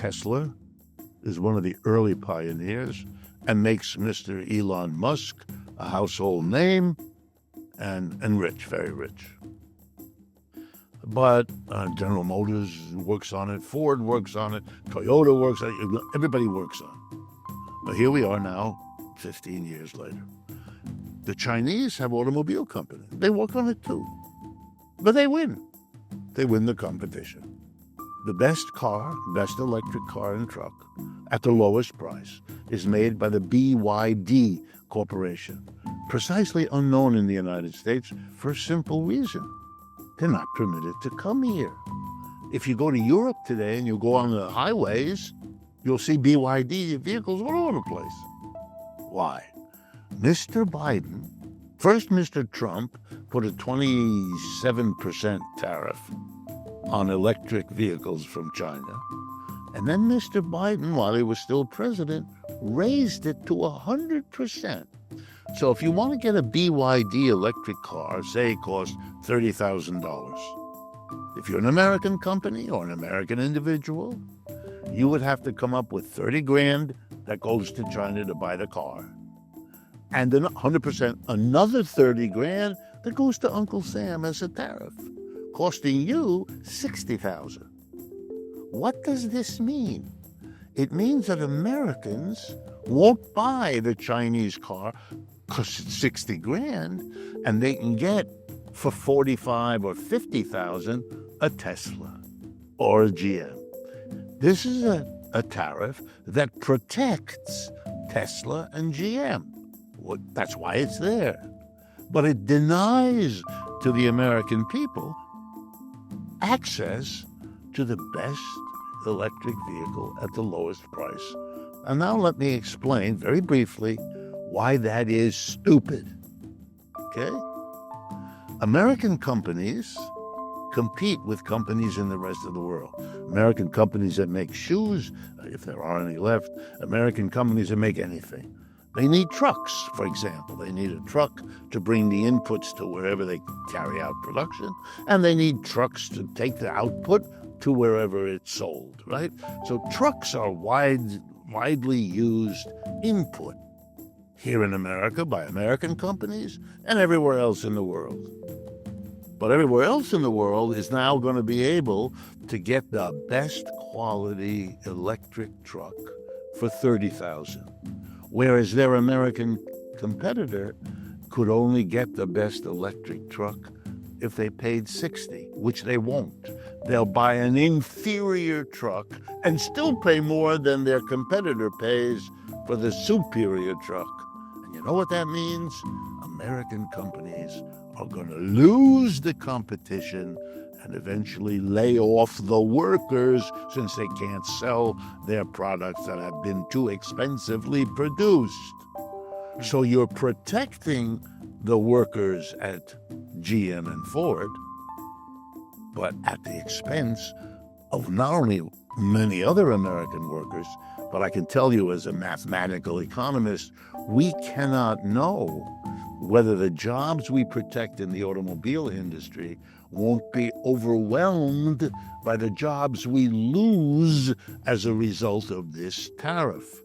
Tesla is one of the early pioneers and makes Mr. Elon Musk a household name and rich, very rich. But General Motors works on it, Ford works on it, Toyota works on it, everybody works on it. But here we are now, 15 years later. The Chinese have automobile companies. They work on it too. But they win. They win the competition. The best car, best electric car and truck, at the lowest price, is made by the BYD Corporation, precisely unknown in the United States for a simple reason. They're not permitted to come here. If you go to Europe today and you go on the highways, you'll see BYD vehicles all over the place. Why? Mr. Biden, first Mr. Trump, put a 27% tariff on electric vehicles from China. And then Mr. Biden, while he was still president, raised it to 100%. So if you want to get a BYD electric car, say it costs $30,000. If you're an American company or an American individual, you would have to come up with 30 grand that goes to China to buy the car. And then 100%, another 30 grand that goes to Uncle Sam as a tariff, costing you $60,000. What does this mean? It means that Americans won't buy the Chinese car because it's 60 grand, and they can get for 45 or 50,000 a Tesla or a GM. This is a tariff that protects Tesla and GM. That's why it's there. But it denies to the American people access to the best electric vehicle at the lowest price. And now let me explain very briefly why that is stupid. Okay? American companies compete with companies in the rest of the world. American companies that make shoes, if there are any left, American companies that make anything. They need trucks, for example. They need a truck to bring the inputs to wherever they carry out production, and they need trucks to take the output to wherever it's sold, right? So trucks are widely used input here in America by American companies and everywhere else in the world. But everywhere else in the world is now going to be able to get the best quality electric truck for $30,000. Whereas their American competitor could only get the best electric truck if they paid $60,000, which they won't. They'll buy an inferior truck and still pay more than their competitor pays for the superior truck. And you know what that means? American companies are going to lose the competition and eventually lay off the workers since they can't sell their products that have been too expensively produced. So you're protecting the workers at GM and Ford, but at the expense of not only many other American workers, but I can tell you as a mathematical economist, we cannot know whether the jobs we protect in the automobile industry won't be overwhelmed by the jobs we lose as a result of this tariff.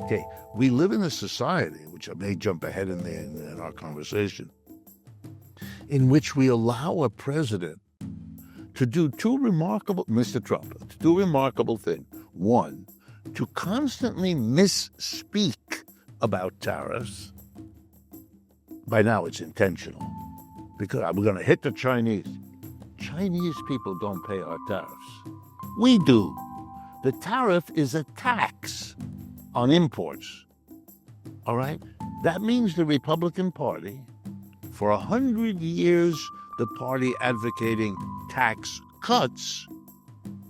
Okay, we live in a society, which I may jump ahead in our conversation, in which we allow a president to do Mr. Trump, to do remarkable things. One, to constantly misspeak about tariffs. By now it's intentional, because we're going to hit the Chinese. Chinese people don't pay our tariffs. We do. The tariff is a tax on imports. All right? That means the Republican Party, for 100 years, the party advocating tax cuts,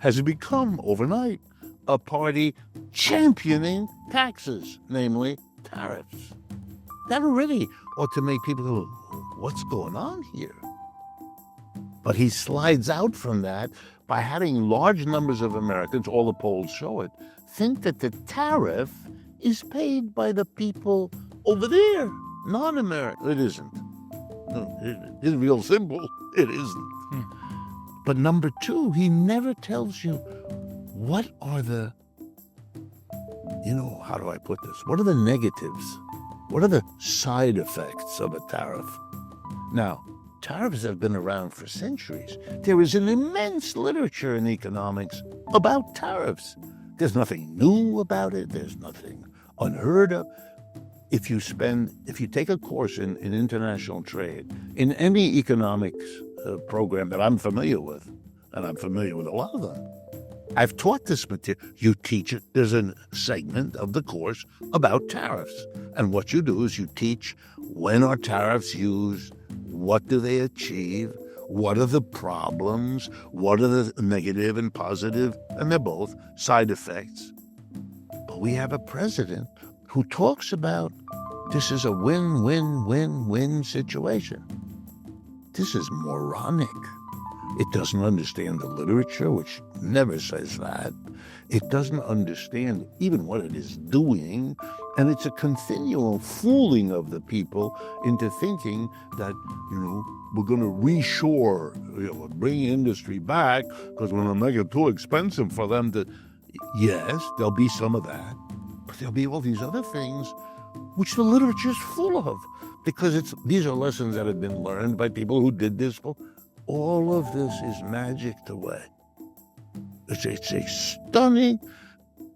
has become overnight a party championing taxes, namely tariffs. That already ought to make people go, what's going on here? But he slides out from that by having large numbers of Americans, all the polls show it, think that the tariff is paid by the people over there, non-American. It isn't. No, it's real simple. It isn't. But number two, he never tells you what are the, how do I put this? What are the negatives? What are the side effects of a tariff? Now, tariffs have been around for centuries. There is an immense literature in economics about tariffs. There's nothing new about it. There's nothing unheard of. If you take a course in international trade, in any economics program that I'm familiar with, and I'm familiar with a lot of them, I've taught this material. You teach it. There's a segment of the course about tariffs. And what you do is you teach, when are tariffs used? What do they achieve? What are the problems? What are the negative and positive? And they're both side effects. But we have a president who talks about this is a win-win-win-win situation. This is moronic. It doesn't understand the literature, which never says that. It doesn't understand even what it is doing. And it's a continual fooling of the people into thinking that, we're going to reshore, bring industry back because we're going to make it too expensive for them to. Yes, there'll be some of that. But there'll be all these other things which the literature is full of, because these are lessons that have been learned by people who did this. All of this is magicked away. It's a stunning,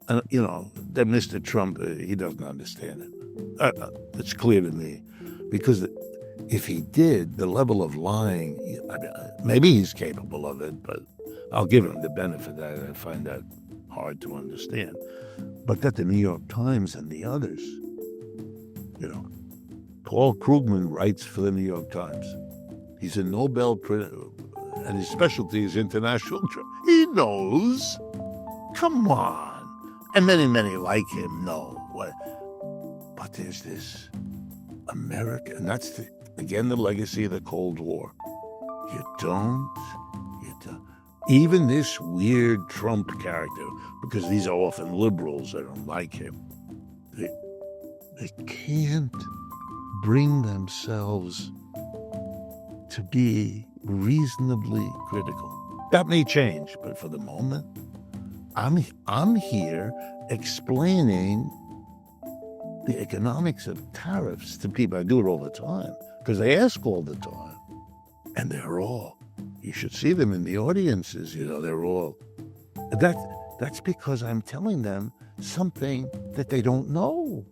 that Mr. Trump, he doesn't understand it. It's clear to me, because if he did, the level of lying, maybe he's capable of it, but I'll give him the benefit that I find that hard to understand. But that the New York Times and the others, Paul Krugman writes for the New York Times. He's a Nobel Prize, and his specialty is international trade. He knows. Come on. And many like him know. But there's this America, and that's, again, the legacy of the Cold War. You don't. Even this weird Trump character, because these are often liberals that don't like him, they can't bring themselves to be reasonably critical. That may change, but for the moment, I'm here explaining the economics of tariffs to people. I do it all the time because they ask all the time, and you should see them in the audiences. They're all. That's because I'm telling them something that they don't know,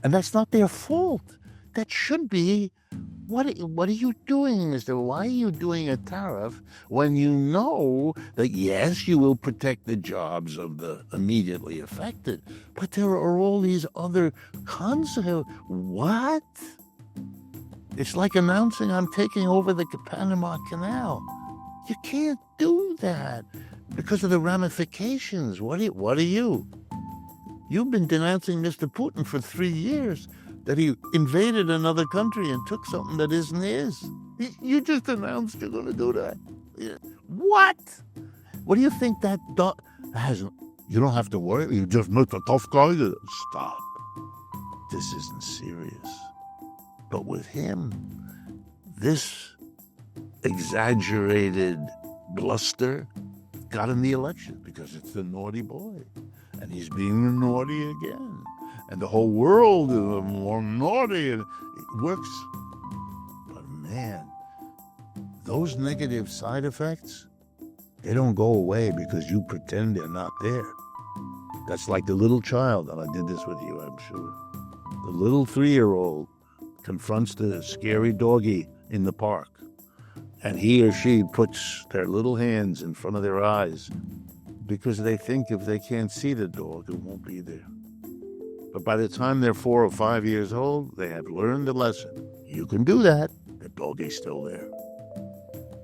and that's not their fault. That should be. What are you doing, mister? Why are you doing a tariff when you know that, yes, you will protect the jobs of the immediately affected, but there are all these other consequences? What? It's like announcing I'm taking over the Panama Canal. You can't do that because of the ramifications. What are you? You've been denouncing Mr. Putin for 3 years. That he invaded another country and took something that isn't his. You just announced you're going to do that. What? What do you think that has? You don't have to worry. You just met a tough guy. Stop. This isn't serious. But with him, this exaggerated bluster got him the election because it's the naughty boy. And he's being naughty again. And the whole world is more naughty, and it works. But man, those negative side effects, they don't go away because you pretend they're not there. That's like the little child, and I did this with you, I'm sure. The little 3-year-old confronts the scary doggy in the park, and he or she puts their little hands in front of their eyes because they think if they can't see the dog, it won't be there. But by the time they're 4 or 5 years old, they have learned the lesson. You can do that. The doggy's still there.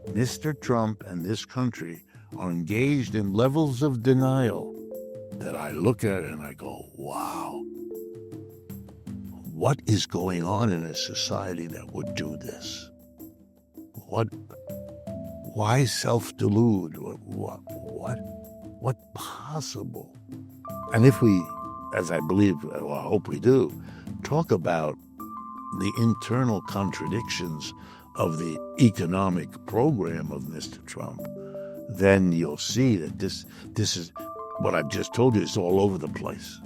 Mr. Trump and this country are engaged in levels of denial that I look at and I go, wow. What is going on in a society that would do this? Why self-delude? What possible? And if we, as I believe, or I hope we do, talk about the internal contradictions of the economic program of Mr. Trump, then you'll see that this is what I've just told you is all over the place.